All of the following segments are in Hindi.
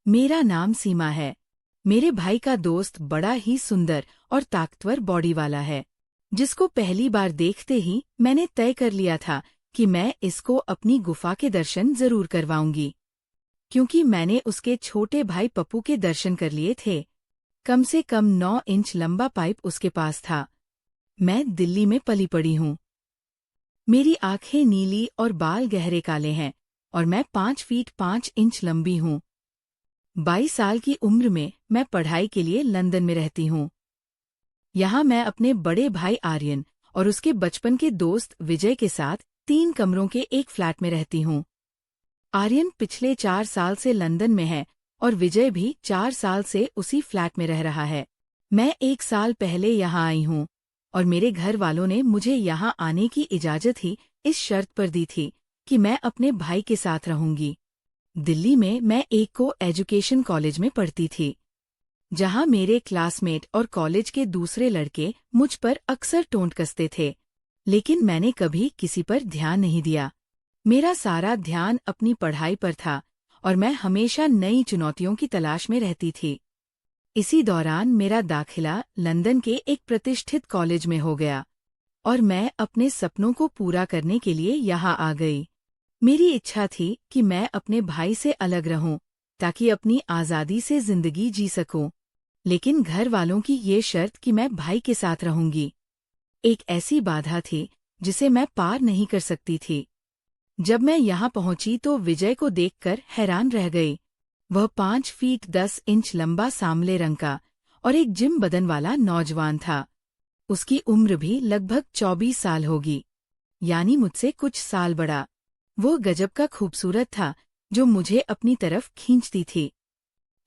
मेरा नाम सीमा है। मेरे भाई का दोस्त बड़ा ही सुंदर और ताकतवर बॉडी वाला है, जिसको पहली बार देखते ही मैंने तय कर लिया था कि मैं इसको अपनी गुफा के दर्शन जरूर करवाऊंगी, क्योंकि मैंने उसके छोटे भाई पप्पू के दर्शन कर लिए थे। कम से कम 9 इंच लंबा पाइप उसके पास था। मैं दिल्ली में पली पड़ी हूँ। मेरी आंखें नीली और बाल गहरे काले हैं और मैं 5 फीट 5 इंच लंबी हूँ। 22 साल की उम्र में मैं पढ़ाई के लिए लंदन में रहती हूँ। यहाँ मैं अपने बड़े भाई आर्यन और उसके बचपन के दोस्त विजय के साथ 3 कमरों के एक फ्लैट में रहती हूँ। आर्यन पिछले 4 साल से लंदन में है और विजय भी 4 साल से उसी फ्लैट में रह रहा है। मैं 1 साल पहले यहाँ आई हूँ और मेरे घर वालों ने मुझे यहाँ आने की इजाज़त ही इस शर्त पर दी थी कि मैं अपने भाई के साथ रहूंगी। दिल्ली में मैं एक को एजुकेशन कॉलेज में पढ़ती थी, जहाँ मेरे क्लासमेट और कॉलेज के दूसरे लड़के मुझ पर अक्सर टोंट कसते थे, लेकिन मैंने कभी किसी पर ध्यान नहीं दिया। मेरा सारा ध्यान अपनी पढ़ाई पर था और मैं हमेशा नई चुनौतियों की तलाश में रहती थी। इसी दौरान मेरा दाखिला लंदन के एक प्रतिष्ठित कॉलेज में हो गया और मैं अपने सपनों को पूरा करने के लिए यहाँ आ गई। मेरी इच्छा थी कि मैं अपने भाई से अलग रहूं ताकि अपनी आज़ादी से जिंदगी जी सकूं, लेकिन घर वालों की ये शर्त कि मैं भाई के साथ रहूंगी एक ऐसी बाधा थी जिसे मैं पार नहीं कर सकती थी। जब मैं यहाँ पहुंची तो विजय को देखकर हैरान रह गई। वह 5 फीट 10 इंच लंबा सांवले रंग का और एक जिम बदन वाला नौजवान था। उसकी उम्र भी लगभग 24 साल होगी, यानी मुझसे कुछ साल बड़ा। वो गजब का खूबसूरत था, जो मुझे अपनी तरफ खींचती थी।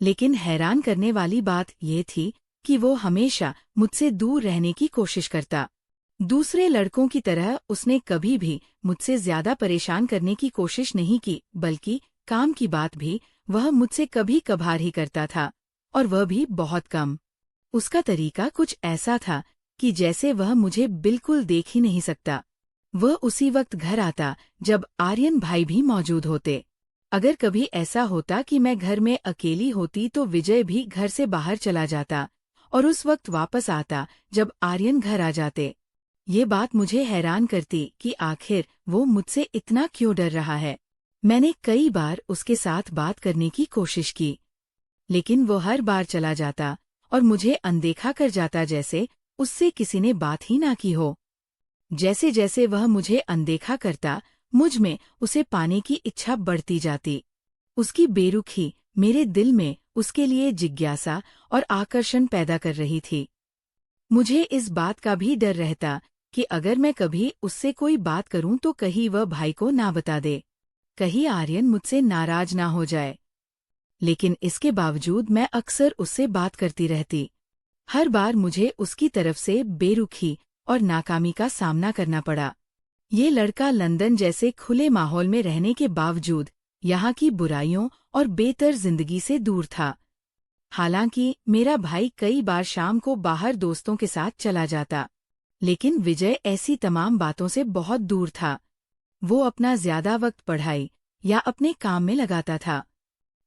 लेकिन हैरान करने वाली बात ये थी कि वो हमेशा मुझसे दूर रहने की कोशिश करता। दूसरे लड़कों की तरह उसने कभी भी मुझसे ज्यादा परेशान करने की कोशिश नहीं की, बल्कि काम की बात भी वह मुझसे कभी कभार ही करता था, और वह भी बहुत कम। उसका तरीका कुछ ऐसा था कि जैसे वह मुझे बिल्कुल देख ही नहीं सकता। वह उसी वक्त घर आता जब आर्यन भाई भी मौजूद होते। अगर कभी ऐसा होता कि मैं घर में अकेली होती तो विजय भी घर से बाहर चला जाता और उस वक्त वापस आता जब आर्यन घर आ जाते। ये बात मुझे हैरान करती कि आखिर वो मुझसे इतना क्यों डर रहा है। मैंने कई बार उसके साथ बात करने की कोशिश की, लेकिन वो हर बार चला जाता और मुझे अनदेखा कर जाता, जैसे उससे किसी ने बात ही ना की हो। जैसे जैसे वह मुझे अनदेखा करता, मुझ में उसे पाने की इच्छा बढ़ती जाती। उसकी बेरुखी मेरे दिल में उसके लिए जिज्ञासा और आकर्षण पैदा कर रही थी। मुझे इस बात का भी डर रहता कि अगर मैं कभी उससे कोई बात करूं तो कहीं वह भाई को ना बता दे, कहीं आर्यन मुझसे नाराज ना हो जाए। लेकिन इसके बावजूद मैं अक्सर उससे बात करती रहती। हर बार मुझे उसकी तरफ से बेरुखी और नाकामी का सामना करना पड़ा। ये लड़का लंदन जैसे खुले माहौल में रहने के बावजूद यहाँ की बुराइयों और बेहतर जिंदगी से दूर था। हालांकि मेरा भाई कई बार शाम को बाहर दोस्तों के साथ चला जाता, लेकिन विजय ऐसी तमाम बातों से बहुत दूर था। वो अपना ज्यादा वक्त पढ़ाई या अपने काम में लगाता था।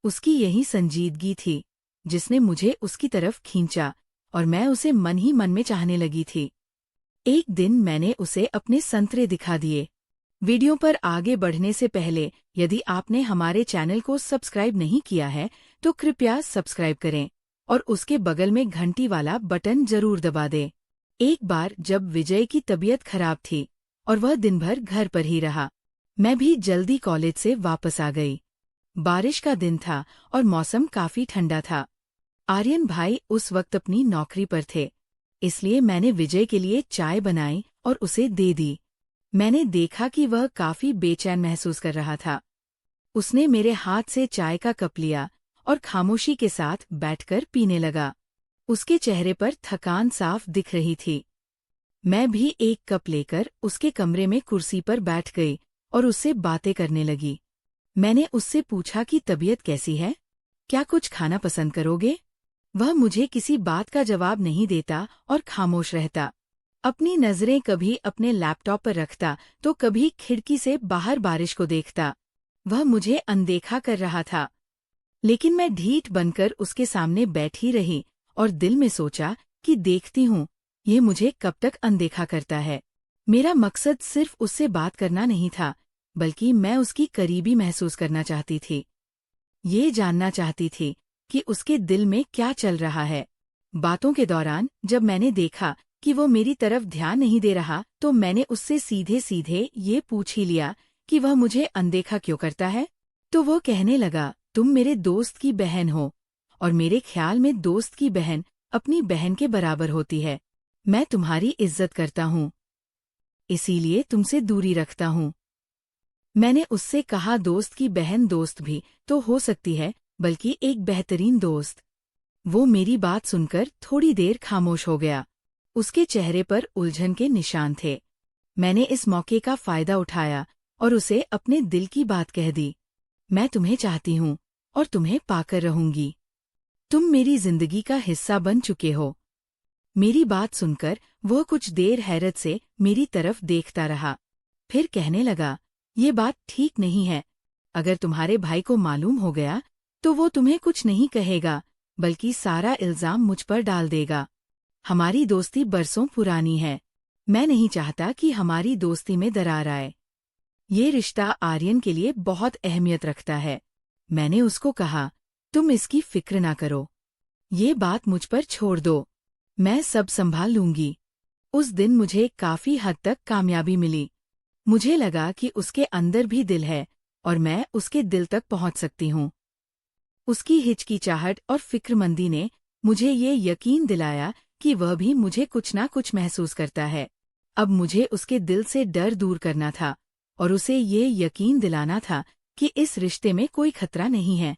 उसकी यही संजीदगी थी जिसने मुझे उसकी तरफ खींचा और मैं उसे मन ही मन में चाहने लगी थी। एक दिन मैंने उसे अपने संतरे दिखा दिए। वीडियो पर आगे बढ़ने से पहले यदि आपने हमारे चैनल को सब्सक्राइब नहीं किया है तो कृपया सब्सक्राइब करें और उसके बगल में घंटी वाला बटन जरूर दबा दें। एक बार जब विजय की तबीयत खराब थी और वह दिन भर घर पर ही रहा, मैं भी जल्दी कॉलेज से वापस आ गई। बारिश का दिन था और मौसम काफी ठंडा था। आर्यन भाई उस वक्त अपनी नौकरी पर थे, इसलिए मैंने विजय के लिए चाय बनाई और उसे दे दी। मैंने देखा कि वह काफी बेचैन महसूस कर रहा था। उसने मेरे हाथ से चाय का कप लिया और खामोशी के साथ बैठकर पीने लगा। उसके चेहरे पर थकान साफ दिख रही थी। मैं भी एक कप लेकर उसके कमरे में कुर्सी पर बैठ गई और उससे बातें करने लगी। मैंने उससे पूछा कि तबीयत कैसी है, क्या कुछ खाना पसंद करोगे? वह मुझे किसी बात का जवाब नहीं देता और खामोश रहता। अपनी नजरें कभी अपने लैपटॉप पर रखता तो कभी खिड़की से बाहर बारिश को देखता। वह मुझे अनदेखा कर रहा था। लेकिन मैं ढीठ बनकर उसके सामने बैठी रही और दिल में सोचा कि देखती हूँ ये मुझे कब तक अनदेखा करता है। मेरा मकसद सिर्फ उससे बात करना नहीं था, बल्कि मैं उसकी करीबी महसूस करना चाहती थी। ये जानना चाहती थी कि उसके दिल में क्या चल रहा है। बातों के दौरान जब मैंने देखा कि वो मेरी तरफ ध्यान नहीं दे रहा, तो मैंने उससे सीधे सीधे ये पूछ ही लिया कि वह मुझे अनदेखा क्यों करता है। तो वो कहने लगा, तुम मेरे दोस्त की बहन हो, और मेरे ख्याल में दोस्त की बहन अपनी बहन के बराबर होती है। मैं तुम्हारी इज्जत करता हूँ, इसीलिए तुमसे दूरी रखता हूँ। मैंने उससे कहा, दोस्त की बहन दोस्त भी तो हो सकती है, बल्कि एक बेहतरीन दोस्त। वो मेरी बात सुनकर थोड़ी देर खामोश हो गया। उसके चेहरे पर उलझन के निशान थे। मैंने इस मौके का फायदा उठाया और उसे अपने दिल की बात कह दी। मैं तुम्हें चाहती हूँ और तुम्हें पाकर रहूंगी। तुम मेरी जिंदगी का हिस्सा बन चुके हो। मेरी बात सुनकर वह कुछ देर हैरत से मेरी तरफ देखता रहा। फिर कहने लगा, ये बात ठीक नहीं है। अगर तुम्हारे भाई को मालूम हो गया तो वो तुम्हें कुछ नहीं कहेगा, बल्कि सारा इल्जाम मुझ पर डाल देगा। हमारी दोस्ती बरसों पुरानी है। मैं नहीं चाहता कि हमारी दोस्ती में दरार आए। ये रिश्ता आर्यन के लिए बहुत अहमियत रखता है। मैंने उसको कहा, तुम इसकी फिक्र ना करो। ये बात मुझ पर छोड़ दो। मैं सब संभाल लूंगी। उस दिन मुझे काफी हद तक कामयाबी मिली। मुझे लगा कि उसके अंदर भी दिल है और मैं उसके दिल तक पहुंच सकती हूँ। उसकी हिचकिचाहट और फिक्रमंदी ने मुझे ये यकीन दिलाया कि वह भी मुझे कुछ ना कुछ महसूस करता है। अब मुझे उसके दिल से डर दूर करना था और उसे ये यकीन दिलाना था कि इस रिश्ते में कोई खतरा नहीं है।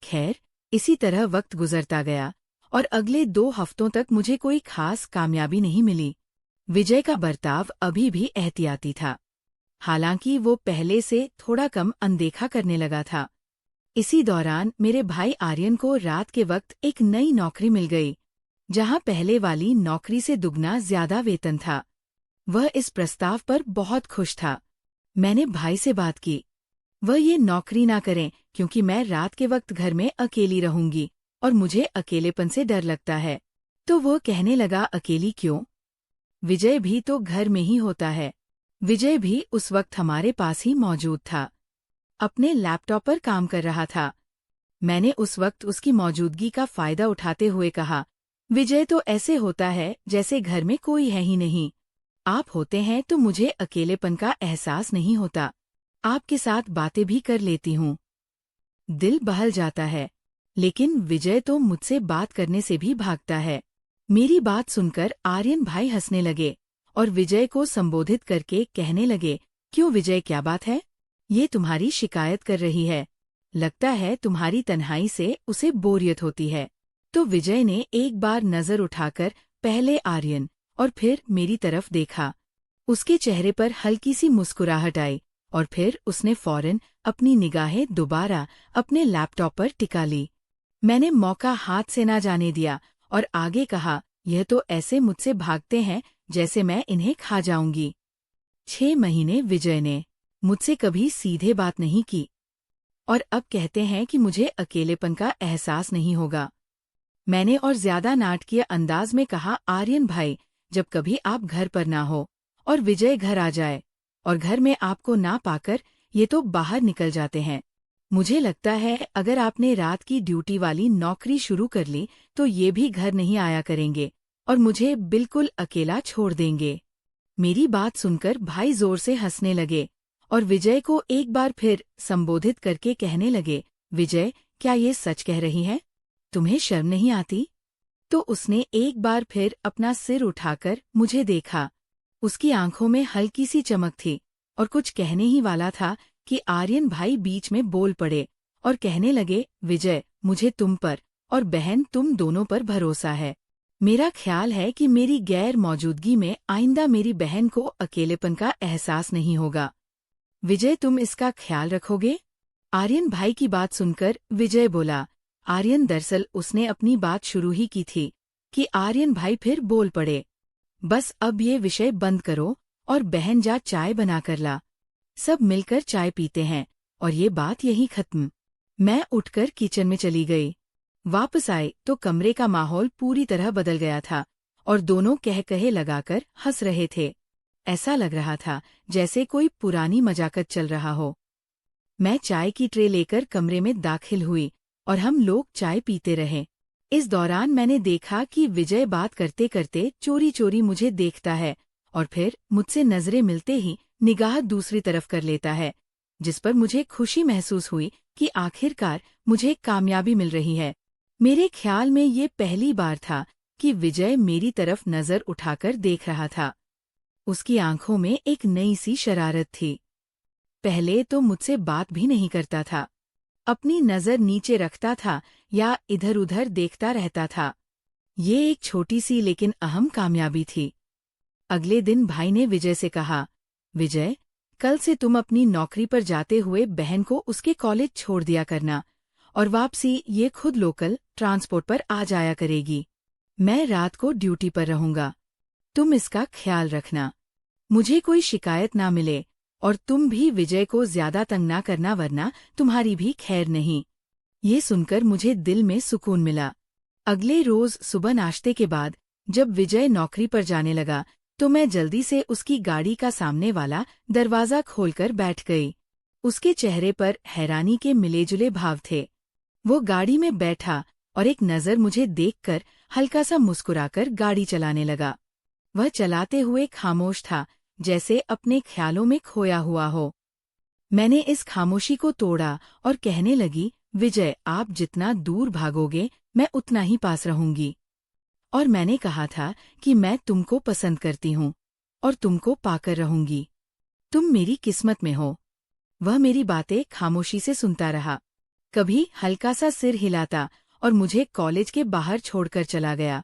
खैर, इसी तरह वक्त गुजरता गया और अगले 2 हफ्तों तक मुझे कोई खास कामयाबी नहीं मिली। विजय का बर्ताव अभी भी एहतियाती था, हालांकि वो पहले से थोड़ा कम अनदेखा करने लगा था। इसी दौरान मेरे भाई आर्यन को रात के वक्त एक नई नौकरी मिल गई, जहां पहले वाली नौकरी से दुगना ज्यादा वेतन था। वह इस प्रस्ताव पर बहुत खुश था। मैंने भाई से बात की। वह ये नौकरी ना करें क्योंकि मैं रात के वक्त घर में अकेली रहूंगी और मुझे अकेलेपन से डर लगता है। तो वो कहने लगा, अकेली क्यों? विजय भी तो घर में ही होता है। विजय भी उस वक्त हमारे पास ही मौजूद था, अपने लैपटॉप पर काम कर रहा था। मैंने उस वक्त उसकी मौजूदगी का फायदा उठाते हुए कहा, विजय तो ऐसे होता है जैसे घर में कोई है ही नहीं। आप होते हैं तो मुझे अकेलेपन का एहसास नहीं होता। आपके साथ बातें भी कर लेती हूँ। दिल बहल जाता है, लेकिन विजय तो मुझसे बात करने से भी भागता है। मेरी बात सुनकर आर्यन भाई हंसने लगे और विजय को संबोधित करके कहने लगे, क्यों विजय, क्या बात है? ये तुम्हारी शिकायत कर रही है। लगता है तुम्हारी तन्हाई से उसे बोरियत होती है। तो विजय ने एक बार नजर उठाकर पहले आर्यन और फिर मेरी तरफ देखा। उसके चेहरे पर हल्की सी मुस्कुराहट आई और फिर उसने फौरन अपनी निगाहें दोबारा अपने लैपटॉप पर टिका ली। मैंने मौका हाथ से ना जाने दिया और आगे कहा, यह तो ऐसे मुझसे भागते हैं जैसे मैं इन्हें खा जाऊंगी। 6 महीने विजय ने मुझसे कभी सीधे बात नहीं की और अब कहते हैं कि मुझे अकेलेपन का एहसास नहीं होगा। मैंने और ज्यादा नाटकीय अंदाज में कहा, आर्यन भाई, जब कभी आप घर पर ना हो और विजय घर आ जाए और घर में आपको ना पाकर ये तो बाहर निकल जाते हैं। मुझे लगता है अगर आपने रात की ड्यूटी वाली नौकरी शुरू कर ली तो ये भी घर नहीं आया करेंगे और मुझे बिल्कुल अकेला छोड़ देंगे। मेरी बात सुनकर भाई जोर से हंसने लगे और विजय को एक बार फिर संबोधित करके कहने लगे, विजय, क्या ये सच कह रही हैं? तुम्हें शर्म नहीं आती? तो उसने एक बार फिर अपना सिर उठाकर मुझे देखा। उसकी आंखों में हल्की सी चमक थी और कुछ कहने ही वाला था कि आर्यन भाई बीच में बोल पड़े और कहने लगे, विजय, मुझे तुम पर और बहन तुम दोनों पर भरोसा है। मेरा ख्याल है कि मेरी गैर मौजूदगी में आइंदा मेरी बहन को अकेलेपन का एहसास नहीं होगा। विजय, तुम इसका ख्याल रखोगे? आर्यन भाई की बात सुनकर विजय बोला। आर्यन, दरअसल उसने अपनी बात शुरू ही की थी कि आर्यन भाई फिर बोल पड़े, बस अब ये विषय बंद करो और बहन जा चाय बना कर ला। सब मिलकर चाय पीते हैं और ये बात यही खत्म। मैं उठकर किचन में चली गई। वापस आई तो कमरे का माहौल पूरी तरह बदल गया था और दोनों कह कहे लगाकर हंस रहे थे। ऐसा लग रहा था जैसे कोई पुरानी मजाकत चल रहा हो। मैं चाय की ट्रे लेकर कमरे में दाखिल हुई और हम लोग चाय पीते रहे। इस दौरान मैंने देखा कि विजय बात करते करते चोरी चोरी मुझे देखता है और फिर मुझसे नजरें मिलते ही निगाह दूसरी तरफ कर लेता है, जिस पर मुझे खुशी महसूस हुई कि आखिरकार मुझे कामयाबी मिल रही है। मेरे ख्याल में ये पहली बार था कि विजय मेरी तरफ नजर उठाकर देख रहा था। उसकी आंखों में एक नई सी शरारत थी। पहले तो मुझसे बात भी नहीं करता था, अपनी नजर नीचे रखता था या इधर-उधर देखता रहता था। ये एक छोटी सी लेकिन अहम कामयाबी थी। अगले दिन भाई ने विजय से कहा, विजय, कल से तुम अपनी नौकरी पर जाते हुए बहन को उसके कॉलेज छोड़ दिया करना और वापसी ये खुद लोकल ट्रांसपोर्ट पर आ जाया करेगी। मैं रात को ड्यूटी पर रहूंगा। तुम इसका ख्याल रखना, मुझे कोई शिकायत ना मिले और तुम भी विजय को ज्यादा तंग ना करना वरना तुम्हारी भी खैर नहीं। ये सुनकर मुझे दिल में सुकून मिला। अगले रोज सुबह नाश्ते के बाद जब विजय नौकरी पर जाने लगा तो मैं जल्दी से उसकी गाड़ी का सामने वाला दरवाजा खोलकर बैठ गई। उसके चेहरे पर हैरानी के मिले-जुले भाव थे। वो गाड़ी में बैठा और एक नज़र मुझे देखकर हल्का सा मुस्कुराकर गाड़ी चलाने लगा। वह चलाते हुए खामोश था, जैसे अपने ख्यालों में खोया हुआ हो। मैंने इस खामोशी को तोड़ा और कहने लगी, विजय, आप जितना दूर भागोगे मैं उतना ही पास रहूंगी। और मैंने कहा था कि मैं तुमको पसंद करती हूँ और तुमको पाकर रहूंगी। तुम मेरी किस्मत में हो। वह मेरी बातें खामोशी से सुनता रहा, कभी हल्का सा सिर हिलाता और मुझे कॉलेज के बाहर छोड़कर चला गया।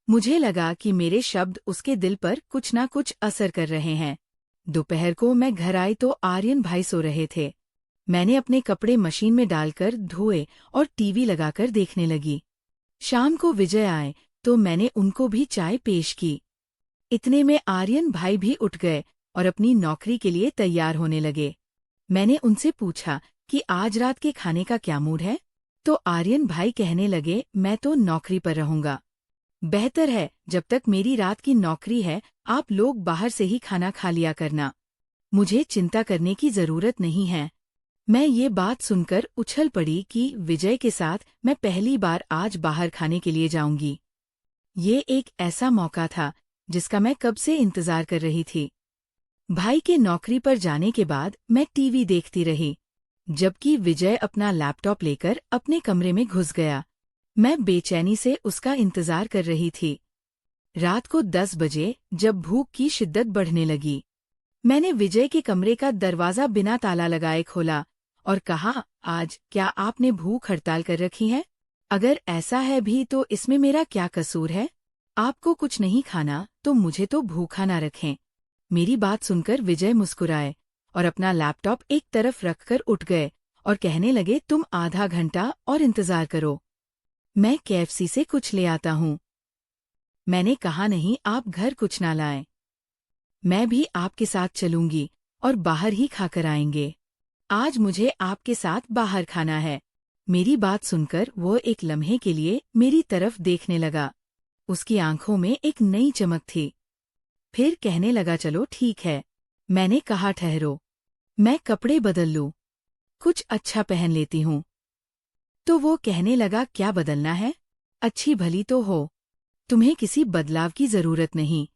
मुझे लगा कि मेरे शब्द उसके दिल पर कुछ ना कुछ असर कर रहे हैं। दोपहर को मैं घर आई तो आर्यन भाई सो रहे थे। मैंने अपने कपड़े मशीन में डालकर धोए और टीवी लगाकर देखने लगी। शाम को विजय आए तो मैंने उनको भी चाय पेश की। इतने में आर्यन भाई भी उठ गए और अपनी नौकरी के लिए तैयार होने लगे। मैंने उनसे पूछा कि आज रात के खाने का क्या मूड है, तो आर्यन भाई कहने लगे, मैं तो नौकरी पर रहूंगा। बेहतर है, जब तक मेरी रात की नौकरी है आप लोग बाहर से ही खाना खा लिया करना। मुझे चिंता करने की जरूरत नहीं है। मैं ये बात सुनकर उछल पड़ी कि विजय के साथ मैं पहली बार आज बाहर खाने के लिए जाऊंगी। ये एक ऐसा मौका था जिसका मैं कब से इंतजार कर रही थी। भाई के नौकरी पर जाने के बाद मैं टीवी देखती रही, जबकि विजय अपना लैपटॉप लेकर अपने कमरे में घुस गया। मैं बेचैनी से उसका इंतजार कर रही थी। रात को 10 बजे जब भूख की शिद्दत बढ़ने लगी, मैंने विजय के कमरे का दरवाजा बिना ताला लगाए खोला और कहा, आज क्या आपने भूख हड़ताल कर रखी है? अगर ऐसा है भी तो इसमें मेरा क्या कसूर है? आपको कुछ नहीं खाना तो मुझे तो भूखा ना रखें। मेरी बात सुनकर विजय मुस्कुराए और अपना लैपटॉप एक तरफ रखकर उठ गए और कहने लगे, तुम आधा घंटा और इंतजार करो, मैं KFC से कुछ ले आता हूँ। मैंने कहा, नहीं, आप घर कुछ ना लाएं। मैं भी आपके साथ चलूंगी और बाहर ही खाकर आएंगे। आज मुझे आपके साथ बाहर खाना है। मेरी बात सुनकर वो एक लम्हे के लिए मेरी तरफ देखने लगा। उसकी आंखों में एक नई चमक थी। फिर कहने लगा, चलो ठीक है। मैंने कहा, ठहरो, मैं कपड़े बदल लूं, कुछ अच्छा पहन लेती हूँ। तो वो कहने लगा, क्या बदलना है? अच्छी भली तो हो, तुम्हें किसी बदलाव की जरूरत नहीं।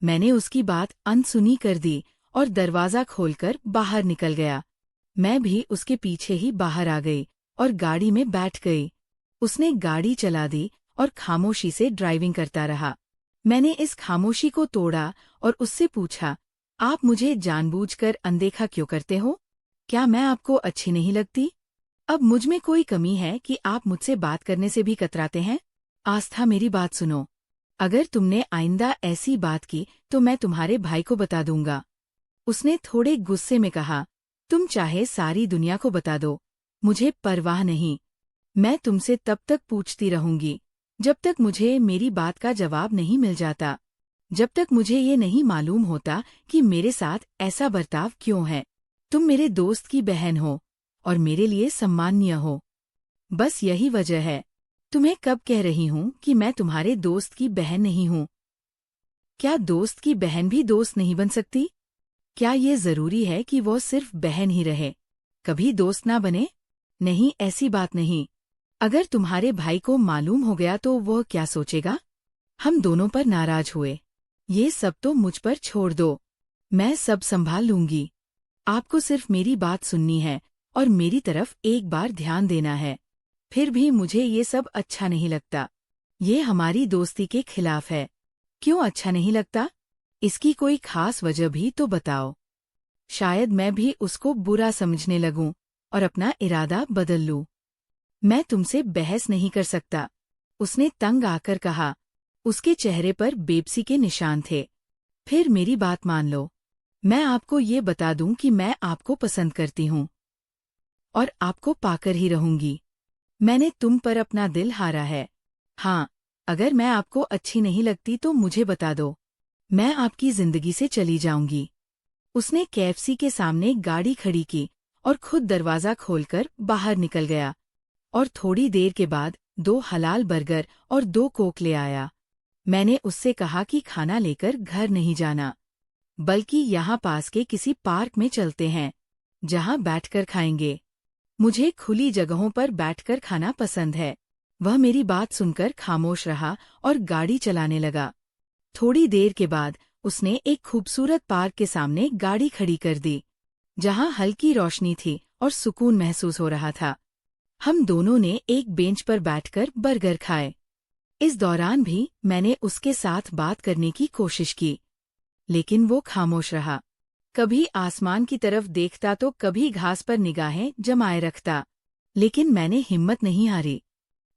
मैंने उसकी बात अनसुनी कर दी और दरवाजा खोलकर बाहर निकल गया। मैं भी उसके पीछे ही बाहर आ गई और गाड़ी में बैठ गई। उसने गाड़ी चला दी और खामोशी से ड्राइविंग करता रहा। मैंने इस खामोशी को तोड़ा और उससे पूछा, आप मुझे जानबूझकर अनदेखा क्यों करते हो? क्या मैं आपको अच्छी नहीं लगती? अब मुझ में कोई कमी है कि आप मुझसे बात करने से भी कतराते हैं? आस्था, मेरी बात सुनो। अगर तुमने आइंदा ऐसी बात की तो मैं तुम्हारे भाई को बता दूंगा। उसने थोड़े गुस्से में कहा, तुम चाहे सारी दुनिया को बता दो, मुझे परवाह नहीं। मैं तुमसे तब तक पूछती रहूंगी जब तक मुझे मेरी बात का जवाब नहीं मिल जाता, जब तक मुझे ये नहीं मालूम होता कि मेरे साथ ऐसा बर्ताव क्यों है। तुम मेरे दोस्त की बहन हो और मेरे लिए सम्माननीय हो। बस यही वजह है। तुम्हें कब कह रही हूँ कि मैं तुम्हारे दोस्त की बहन नहीं हूँ। क्या दोस्त की बहन भी दोस्त नहीं बन सकती? क्या ये जरूरी है कि वो सिर्फ बहन ही रहे, कभी दोस्त ना बने? नहीं, ऐसी बात नहीं। अगर तुम्हारे भाई को मालूम हो गया तो वह क्या सोचेगा? हम दोनों पर नाराज हुए। ये सब तो मुझ पर छोड़ दो, मैं सब संभाल लूंगी। आपको सिर्फ मेरी बात सुननी है और मेरी तरफ एक बार ध्यान देना है। फिर भी मुझे ये सब अच्छा नहीं लगता। ये हमारी दोस्ती के खिलाफ है। क्यों अच्छा नहीं लगता? इसकी कोई खास वजह भी तो बताओ। शायद मैं भी उसको बुरा समझने लगूं और अपना इरादा बदल लूं। मैं तुमसे बहस नहीं कर सकता, उसने तंग आकर कहा। उसके चेहरे पर बेबसी के निशान थे। फिर मेरी बात मान लो। मैं आपको ये बता दूं कि मैं आपको पसंद करती हूँ और आपको पाकर ही रहूंगी। मैंने तुम पर अपना दिल हारा है। हाँ, अगर मैं आपको अच्छी नहीं लगती तो मुझे बता दो, मैं आपकी जिंदगी से चली जाऊंगी। उसने केएफसी के सामने गाड़ी खड़ी की और खुद दरवाजा खोलकर बाहर निकल गया और थोड़ी देर के बाद 2 हलाल बर्गर और 2 कोक ले आया। मैंने उससे कहा कि खाना लेकर घर नहीं जाना, बल्कि यहाँ पास के किसी पार्क में चलते हैं, जहाँ बैठकर खाएंगे। मुझे खुली जगहों पर बैठकर खाना पसंद है। वह मेरी बात सुनकर खामोश रहा और गाड़ी चलाने लगा। थोड़ी देर के बाद उसने एक खूबसूरत पार्क के सामने गाड़ी खड़ी कर दी, जहाँ हल्की रोशनी थी और सुकून महसूस हो रहा था। हम दोनों ने एक बेंच पर बैठकर बर्गर खाए। इस दौरान भी मैंने उसके साथ बात करने की कोशिश की, लेकिन वो खामोश रहा। कभी आसमान की तरफ देखता तो कभी घास पर निगाहें जमाए रखता, लेकिन मैंने हिम्मत नहीं हारी।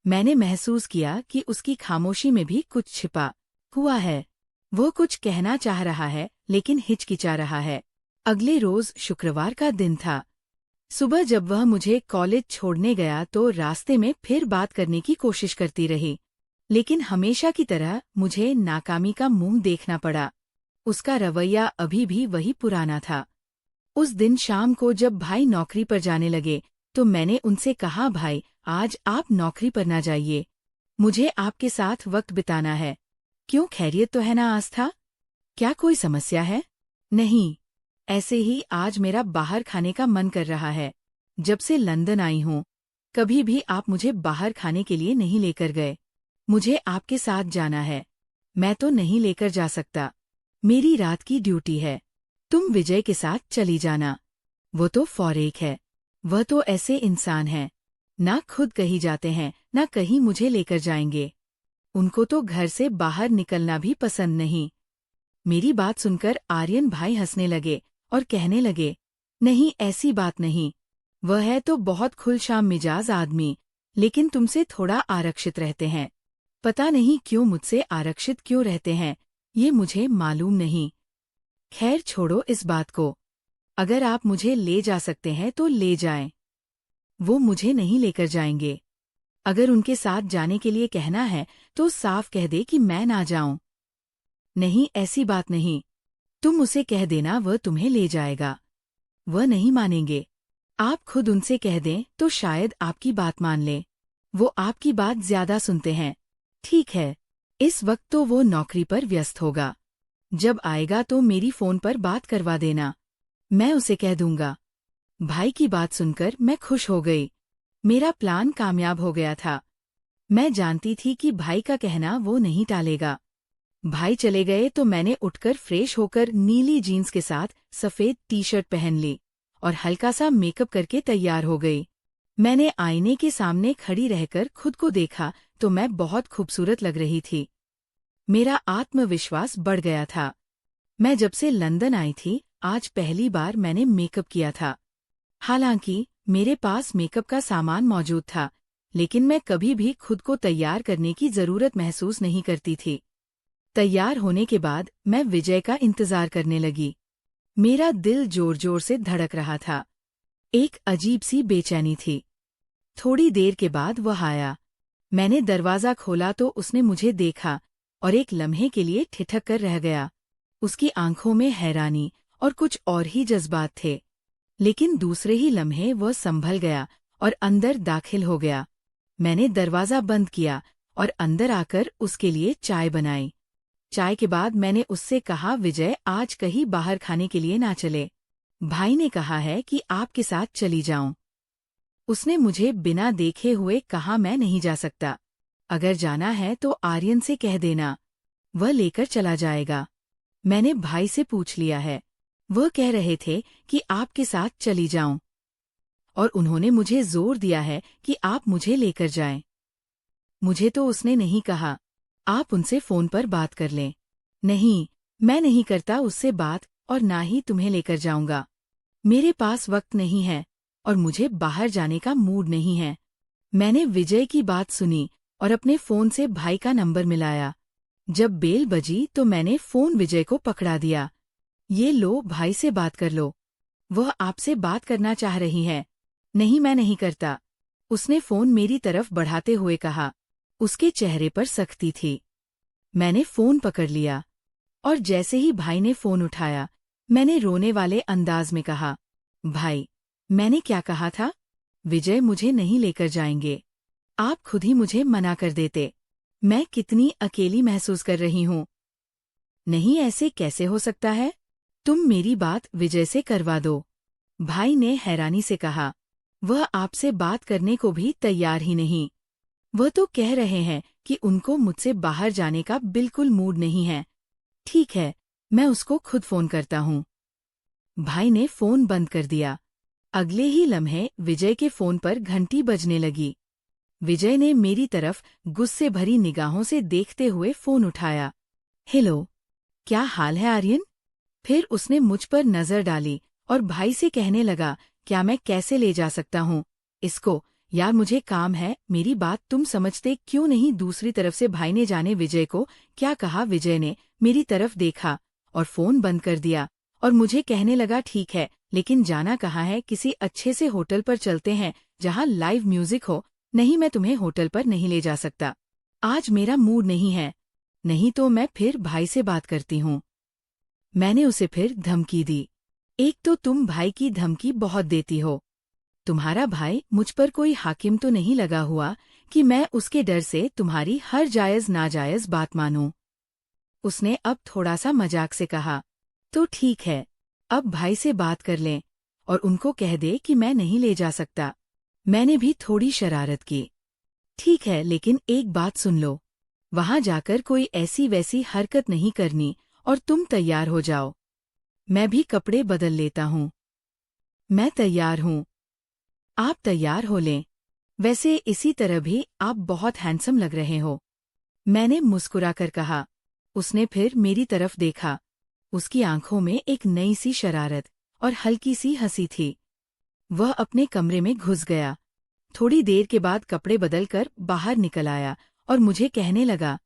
मैंने महसूस किया कि उसकी खामोशी में भी कुछ छिपा हुआ है। वो कुछ कहना चाह रहा है, लेकिन हिचकिचा रहा है। अगले रोज शुक्रवार का दिन था। सुबह जब वह मुझे कॉलेज छोड़ने गया तो रास्ते में फिर बात करने की कोशिश करती रही, लेकिन हमेशा की तरह मुझे नाकामी का मुंह देखना पड़ा। उसका रवैया अभी भी वही पुराना था। उस दिन शाम को जब भाई नौकरी पर जाने लगे तो मैंने उनसे कहा, भाई आज आप नौकरी पर ना जाइए, मुझे आपके साथ वक्त बिताना है। क्यों, खैरियत तो है ना आस्था? क्या कोई समस्या है? नहीं, ऐसे ही आज मेरा बाहर खाने का मन कर रहा है। जब से लंदन आई हूँ कभी भी आप मुझे बाहर खाने के लिए नहीं लेकर गए। मुझे आपके साथ जाना है। मैं तो नहीं लेकर जा सकता, मेरी रात की ड्यूटी है। तुम विजय के साथ चली जाना। वो तो फॉरेक है। वह तो ऐसे इंसान है, ना खुद कहीं जाते हैं ना कहीं मुझे लेकर जाएंगे। उनको तो घर से बाहर निकलना भी पसंद नहीं। मेरी बात सुनकर आर्यन भाई हंसने लगे और कहने लगे, नहीं ऐसी बात नहीं, वह है तो बहुत खुलशाम मिजाज आदमी, लेकिन तुमसे थोड़ा आरक्षित रहते हैं। पता नहीं क्यों मुझसे आरक्षित क्यों रहते हैं, ये मुझे मालूम नहीं। खैर छोड़ो इस बात को। अगर आप मुझे ले जा सकते हैं तो ले जाएं। वो मुझे नहीं लेकर जाएंगे। अगर उनके साथ जाने के लिए कहना है तो साफ कह दे कि मैं ना जाऊं। नहीं, ऐसी बात नहीं। तुम उसे कह देना, वह तुम्हें ले जाएगा। वह नहीं मानेंगे। आप खुद उनसे कह दें तो शायद आपकी बात मान लें। वो आपकी बात ज्यादा सुनते हैं। ठीक है, इस वक्त तो वो नौकरी पर व्यस्त होगा। जब आएगा तो मेरी फोन पर बात करवा देना, मैं उसे कह दूंगा। भाई की बात सुनकर मैं खुश हो गई। मेरा प्लान कामयाब हो गया था। मैं जानती थी कि भाई का कहना वो नहीं टालेगा। भाई चले गए तो मैंने उठकर फ्रेश होकर नीली जीन्स के साथ सफेद टी-शर्ट पहन ली और हल्का सा मेकअप करके तैयार हो गई। मैंने आईने के सामने खड़ी रहकर खुद को देखा तो मैं बहुत खूबसूरत लग रही थी। मेरा आत्मविश्वास बढ़ गया था। मैं जब से लंदन आई थी आज पहली बार मैंने मेकअप किया था। हालांकि मेरे पास मेकअप का सामान मौजूद था, लेकिन मैं कभी भी खुद को तैयार करने की जरूरत महसूस नहीं करती थी। तैयार होने के बाद मैं विजय का इंतजार करने लगी। मेरा दिल जोर जोर से धड़क रहा था। एक अजीब सी बेचैनी थी। थोड़ी देर के बाद वह आया। मैंने दरवाजा खोला तो उसने मुझे देखा और एक लम्हे के लिए ठिठक कर रह गया। उसकी आंखों में हैरानी और कुछ और ही जज्बात थे। लेकिन दूसरे ही लम्हे वह संभल गया और अंदर दाखिल हो गया। मैंने दरवाज़ा बंद किया और अंदर आकर उसके लिए चाय बनाई। चाय के बाद मैंने उससे कहा, विजय आज कहीं बाहर खाने के लिए ना चले। भाई ने कहा है कि आपके साथ चली जाऊं। उसने मुझे बिना देखे हुए कहा, मैं नहीं जा सकता। अगर जाना है तो आर्यन से कह देना, वह लेकर चला जाएगा। मैंने भाई से पूछ लिया है, वह कह रहे थे कि आपके साथ चली जाऊं और उन्होंने मुझे जोर दिया है कि आप मुझे लेकर जाएं। मुझे तो उसने नहीं कहा, आप उनसे फोन पर बात कर लें। नहीं, मैं नहीं करता उससे बात और ना ही तुम्हें लेकर जाऊंगा। मेरे पास वक्त नहीं है और मुझे बाहर जाने का मूड नहीं है। मैंने विजय की बात सुनी और अपने फोन से भाई का नंबर मिलाया। जब बेल बजी तो मैंने फोन विजय को पकड़ा दिया। ये लो, भाई से बात कर लो, वह आपसे बात करना चाह रही है। नहीं, मैं नहीं करता, उसने फोन मेरी तरफ बढ़ाते हुए कहा। उसके चेहरे पर सख्ती थी। मैंने फोन पकड़ लिया और जैसे ही भाई ने फोन उठाया, मैंने रोने वाले अंदाज में कहा, भाई, मैंने क्या कहा था? विजय मुझे नहीं लेकर जाएंगे। आप खुद ही मुझे मना कर देते। मैं कितनी अकेली महसूस कर रही हूँ। नहीं, ऐसे कैसे हो सकता है? तुम मेरी बात विजय से करवा दो। भाई ने हैरानी से कहा, वह आपसे बात करने को भी तैयार ही नहीं। वह तो कह रहे हैं कि उनको मुझसे बाहर जाने का बिल्कुल मूड नहीं है। ठीक है, मैं उसको खुद फोन करता हूँ। भाई ने फोन बंद कर दिया। अगले ही लम्हे विजय के फोन पर घंटी बजने लगी। विजय ने मेरी तरफ गुस्से भरी निगाहों से देखते हुए फोन उठाया। हेलो, क्या हाल है आर्यन? फिर उसने मुझ पर नजर डाली और भाई से कहने लगा, क्या मैं कैसे ले जा सकता हूँ इसको? यार मुझे काम है, मेरी बात तुम समझते क्यों नहीं? दूसरी तरफ से भाई ने जाने विजय को क्या कहा। विजय ने मेरी तरफ देखा और फोन बंद कर दिया और मुझे कहने लगा, ठीक है, लेकिन जाना कहाँ है? किसी अच्छे से होटल पर चलते हैं जहाँ लाइव म्यूजिक हो। नहीं, मैं तुम्हें होटल पर नहीं ले जा सकता, आज मेरा मूड नहीं है। नहीं तो मैं फिर भाई से बात करती हूँ। मैंने उसे फिर धमकी दी। एक तो तुम भाई की धमकी बहुत देती हो। तुम्हारा भाई मुझ पर कोई हाकिम तो नहीं लगा हुआ कि मैं उसके डर से तुम्हारी हर जायज नाजायज बात मानूं। उसने अब थोड़ा सा मजाक से कहा, तो ठीक है, अब भाई से बात कर लें और उनको कह दे कि मैं नहीं ले जा सकता। मैंने भी थोड़ी शरारत की। ठीक है, लेकिन एक बात सुन लो, वहां जाकर कोई ऐसी वैसी हरकत नहीं करनी और तुम तैयार हो जाओ। मैं भी कपड़े बदल लेता हूँ। मैं तैयार हूँ, आप तैयार हो लें। वैसे इसी तरह भी आप बहुत हैंडसम लग रहे हो, मैंने मुस्कुराकर कहा। उसने फिर मेरी तरफ देखा। उसकी आंखों में एक नई सी शरारत और हल्की सी हंसी थी। वह अपने कमरे में घुस गया। थोड़ी देर के बाद कपड़े बदलकर बाहर निकल आया और मुझे कहने लगा,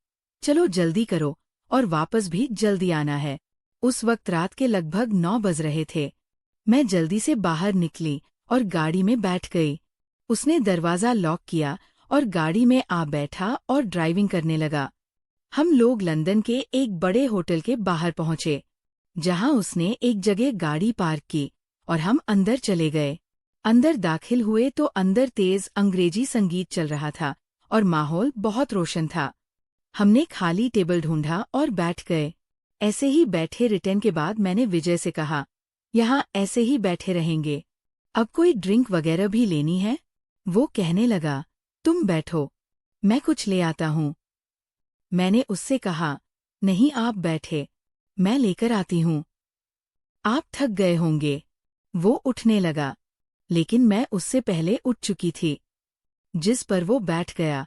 चलो जल्दी करो और वापस भी जल्दी आना है। उस वक्त रात के लगभग 9 बज रहे थे। मैं जल्दी से बाहर निकली और गाड़ी में बैठ गई। उसने दरवाज़ा लॉक किया और गाड़ी में आ बैठा और ड्राइविंग करने लगा। हम लोग लंदन के एक बड़े होटल के बाहर पहुंचे, जहां उसने एक जगह गाड़ी पार्क की और हम अंदर चले गए। अंदर दाखिल हुए तो अंदर तेज अंग्रेजी संगीत चल रहा था और माहौल बहुत रोशन था। हमने खाली टेबल ढूंढा और बैठ गए। ऐसे ही बैठे रिटर्न के बाद मैंने विजय से कहा, यहाँ ऐसे ही बैठे रहेंगे, अब कोई ड्रिंक वगैरह भी लेनी है? वो कहने लगा, तुम बैठो, मैं कुछ ले आता हूँ। मैंने उससे कहा, नहीं आप बैठे, मैं लेकर आती हूँ। आप थक गए होंगे। वो उठने लगा, लेकिन मैं उससे पहले उठ चुकी थी, जिस पर वो बैठ गया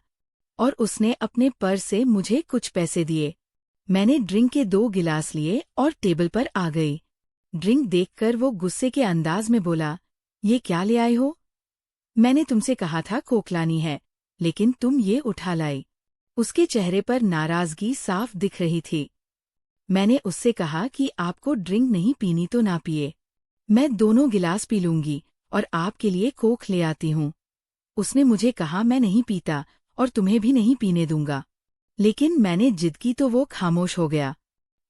और उसने अपने पर्स से मुझे कुछ पैसे दिए। मैंने ड्रिंक के 2 गिलास लिए और टेबल पर आ गई। ड्रिंक देखकर वो गुस्से के अंदाज में बोला, ये क्या ले आए हो? मैंने तुमसे कहा था कोक लानी है, लेकिन तुम ये उठा लाई। उसके चेहरे पर नाराजगी साफ दिख रही थी। मैंने उससे कहा कि आपको ड्रिंक नहीं पीनी तो ना पिए, मैं दोनों गिलास पी लूंगी और आपके लिए कोक ले आती हूँ। उसने मुझे कहा, मैं नहीं पीता और तुम्हें भी नहीं पीने दूंगा, लेकिन मैंने जिद की तो वो खामोश हो गया।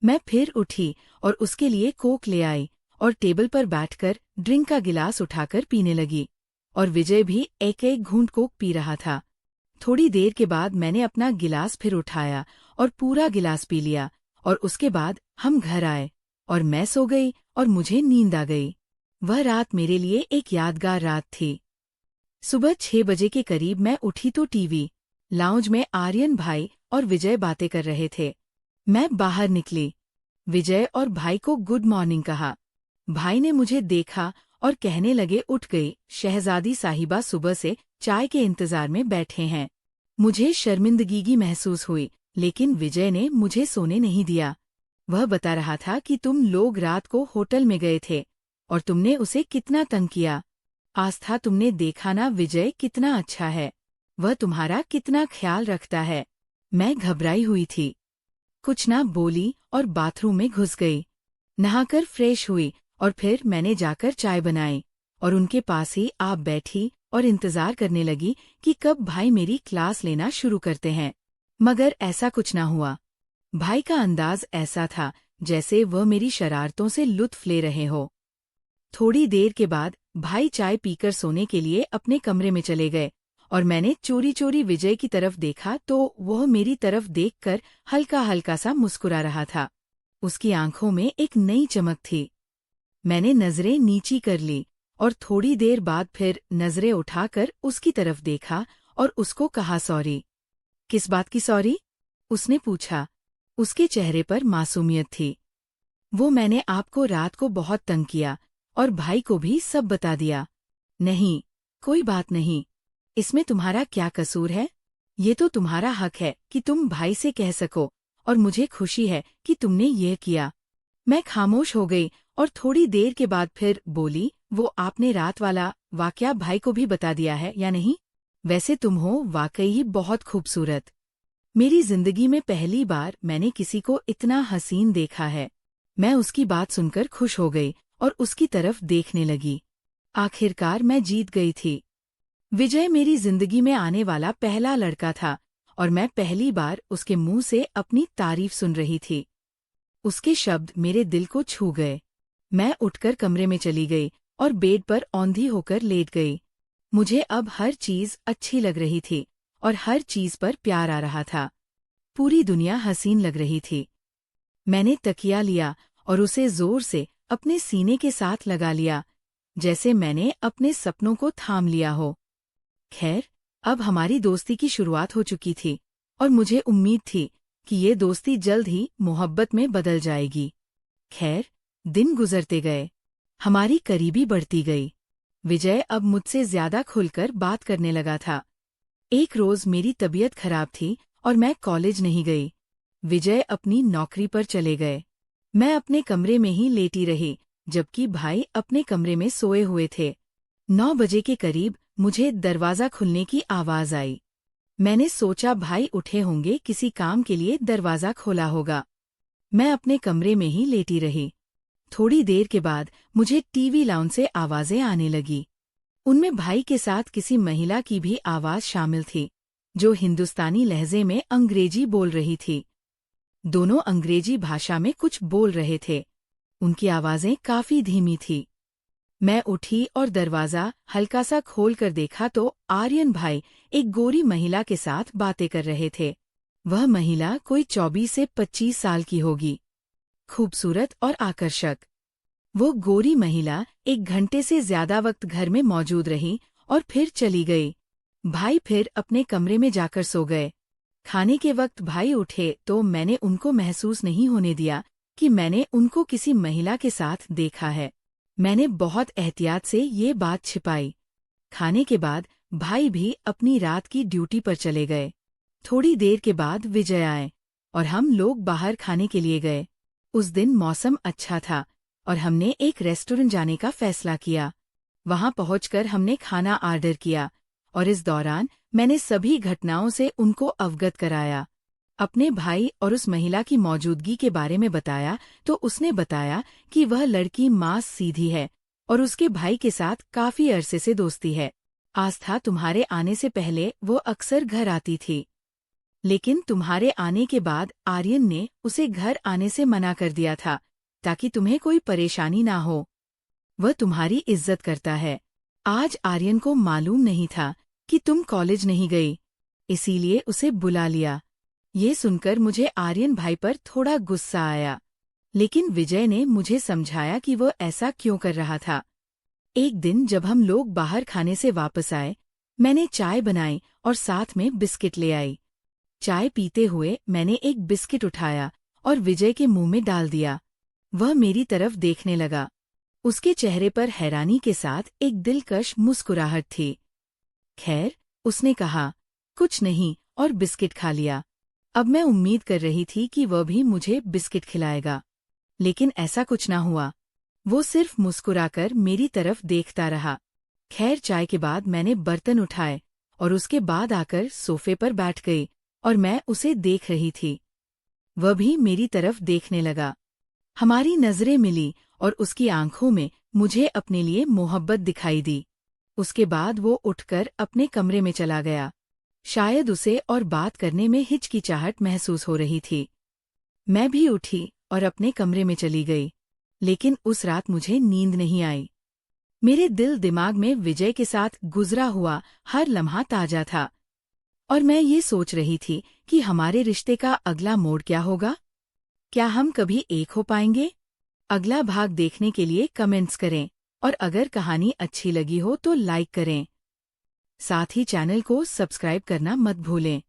मैं फिर उठी और उसके लिए कोक ले आई और टेबल पर बैठकर ड्रिंक का गिलास उठाकर पीने लगी और विजय भी एक एक घूंट कोक पी रहा था। थोड़ी देर के बाद मैंने अपना गिलास फिर उठाया और पूरा गिलास पी लिया और उसके बाद हम घर आए और मैं सो गई और मुझे नींद आ गई। वह रात मेरे लिए एक यादगार रात थी। सुबह 6 बजे के करीब मैं उठी तो टीवी लाउंज में आर्यन भाई और विजय बातें कर रहे थे। मैं बाहर निकली। विजय और भाई को गुड मॉर्निंग कहा। भाई ने मुझे देखा और कहने लगे, उठ गई, शहजादी साहिबा सुबह से चाय के इंतजार में बैठे हैं। मुझे शर्मिंदगी महसूस हुई, लेकिन विजय ने मुझे सोने नहीं दिया। वह बता रहा था कि तुम लोग रात को होटल में गए थे और तुमने उसे कितना तंग किया। आस्था, तुमने देखा ना विजय कितना अच्छा है, वह तुम्हारा कितना ख्याल रखता है। मैं घबराई हुई थी, कुछ ना बोली और बाथरूम में घुस गई। नहाकर फ्रेश हुई और फिर मैंने जाकर चाय बनाई और उनके पास ही आप बैठी और इंतजार करने लगी कि कब भाई मेरी क्लास लेना शुरू करते हैं। मगर ऐसा कुछ ना हुआ। भाई का अंदाज ऐसा था जैसे वह मेरी शरारतों से लुत्फ ले रहे हो। थोड़ी देर के बाद भाई चाय पीकर सोने के लिए अपने कमरे में चले गए और मैंने चोरी चोरी विजय की तरफ देखा तो वह मेरी तरफ देखकर हल्का हल्का सा मुस्कुरा रहा था। उसकी आंखों में एक नई चमक थी। मैंने नजरें नीची कर ली और थोड़ी देर बाद फिर नजरें उठाकर उसकी तरफ देखा और उसको कहा, सॉरी। किस बात की सॉरी? उसने पूछा। उसके चेहरे पर मासूमियत थी। वो मैंने आपको रात को बहुत तंग किया और भाई को भी सब बता दिया। नहीं, कोई बात नहीं। इसमें तुम्हारा क्या कसूर है? ये तो तुम्हारा हक है कि तुम भाई से कह सको और मुझे खुशी है कि तुमने ये किया। मैं खामोश हो गई और थोड़ी देर के बाद फिर बोली, वो आपने रात वाला वाकया भाई को भी बता दिया है या नहीं? वैसे तुम हो वाकई ही बहुत खूबसूरत। मेरी जिंदगी में पहली बार मैंने किसी को इतना हसीन देखा है। मैं उसकी बात सुनकर खुश हो गई और उसकी तरफ देखने लगी। आखिरकार मैं जीत गई थी। विजय मेरी जिंदगी में आने वाला पहला लड़का था और मैं पहली बार उसके मुंह से अपनी तारीफ सुन रही थी। उसके शब्द मेरे दिल को छू गए। मैं उठकर कमरे में चली गई और बेड पर औंधी होकर लेट गई। मुझे अब हर चीज अच्छी लग रही थी और हर चीज पर प्यार आ रहा था। पूरी दुनिया हसीन लग रही थी। मैंने तकिया लिया और उसे जोर से अपने सीने के साथ लगा लिया, जैसे मैंने अपने सपनों को थाम लिया हो। खैर, अब हमारी दोस्ती की शुरुआत हो चुकी थी और मुझे उम्मीद थी कि ये दोस्ती जल्द ही मोहब्बत में बदल जाएगी। खैर, दिन गुजरते गए, हमारी करीबी बढ़ती गई। विजय अब मुझसे ज्यादा खुलकर बात करने लगा था। एक रोज मेरी तबीयत खराब थी और मैं कॉलेज नहीं गई। विजय अपनी नौकरी पर चले गए। मैं अपने कमरे में ही लेटी रही, जबकि भाई अपने कमरे में सोए हुए थे। 9 बजे के करीब मुझे दरवाजा खुलने की आवाज आई। मैंने सोचा भाई उठे होंगे, किसी काम के लिए दरवाजा खोला होगा। मैं अपने कमरे में ही लेटी रही। थोड़ी देर के बाद मुझे टीवी लाउंज से आवाजें आने लगी। उनमें भाई के साथ किसी महिला की भी आवाज शामिल थी, जो हिंदुस्तानी लहजे में अंग्रेजी बोल रही थी। दोनों अंग्रेजी भाषा में कुछ बोल रहे थे। उनकी आवाजें काफी धीमी थी। मैं उठी और दरवाजा हल्का सा खोल कर देखा तो आर्यन भाई एक गोरी महिला के साथ बातें कर रहे थे। वह महिला कोई 24 से 25 साल की होगी, खूबसूरत और आकर्षक। वो गोरी महिला 1 घंटे से ज्यादा वक्त घर में मौजूद रही और फिर चली गई। भाई फिर अपने कमरे में जाकर सो गए। खाने के वक्त भाई उठे तो मैंने उनको महसूस नहीं होने दिया कि मैंने उनको किसी महिला के साथ देखा है। मैंने बहुत एहतियात से ये बात छिपाई। खाने के बाद भाई भी अपनी रात की ड्यूटी पर चले गए। थोड़ी देर के बाद विजय आए और हम लोग बाहर खाने के लिए गए। उस दिन मौसम अच्छा था और हमने एक रेस्टोरेंट जाने का फैसला किया। वहां पहुंचकर हमने खाना ऑर्डर किया और इस दौरान मैंने सभी घटनाओं से उनको अवगत कराया। अपने भाई और उस महिला की मौजूदगी के बारे में बताया तो उसने बताया कि वह लड़की मांस सीधी है और उसके भाई के साथ काफी अरसे से दोस्ती है। आस्था, तुम्हारे आने से पहले वो अक्सर घर आती थी, लेकिन तुम्हारे आने के बाद आर्यन ने उसे घर आने से मना कर दिया था ताकि तुम्हें कोई परेशानी ना हो। वह तुम्हारी इज्जत करता है। आज आर्यन को मालूम नहीं था कि तुम कॉलेज नहीं गई, इसीलिए उसे बुला लिया। ये सुनकर मुझे आर्यन भाई पर थोड़ा गुस्सा आया, लेकिन विजय ने मुझे समझाया कि वह ऐसा क्यों कर रहा था। एक दिन जब हम लोग बाहर खाने से वापस आए, मैंने चाय बनाई और साथ में बिस्किट ले आई। चाय पीते हुए मैंने एक बिस्किट उठाया और विजय के मुंह में डाल दिया। वह मेरी तरफ देखने लगा। उसके चेहरे पर हैरानी के साथ एक दिलकश मुस्कुराहट थी। खैर, उसने कहा, कुछ नहीं, और बिस्किट खा लिया। अब मैं उम्मीद कर रही थी कि वह भी मुझे बिस्किट खिलाएगा, लेकिन ऐसा कुछ ना हुआ। वो सिर्फ मुस्कुराकर मेरी तरफ देखता रहा। खैर, चाय के बाद मैंने बर्तन उठाए और उसके बाद आकर सोफे पर बैठ गई और मैं उसे देख रही थी। वह भी मेरी तरफ देखने लगा। हमारी नजरें मिली और उसकी आंखों में मुझे अपने लिए मोहब्बत दिखाई दी। उसके बाद वो उठकर अपने कमरे में चला गया। शायद उसे और बात करने में हिचकिचाहट महसूस हो रही थी। मैं भी उठी और अपने कमरे में चली गई, लेकिन उस रात मुझे नींद नहीं आई। मेरे दिल दिमाग में विजय के साथ गुजरा हुआ हर लम्हा ताजा था, और मैं ये सोच रही थी कि हमारे रिश्ते का अगला मोड़ क्या होगा। क्या हम कभी एक हो पाएंगे? अगला भाग देखने के लिए कमेंट्स करें, और अगर कहानी अच्छी लगी हो तो लाइक करें। साथ ही चैनल को सब्सक्राइब करना मत भूलें।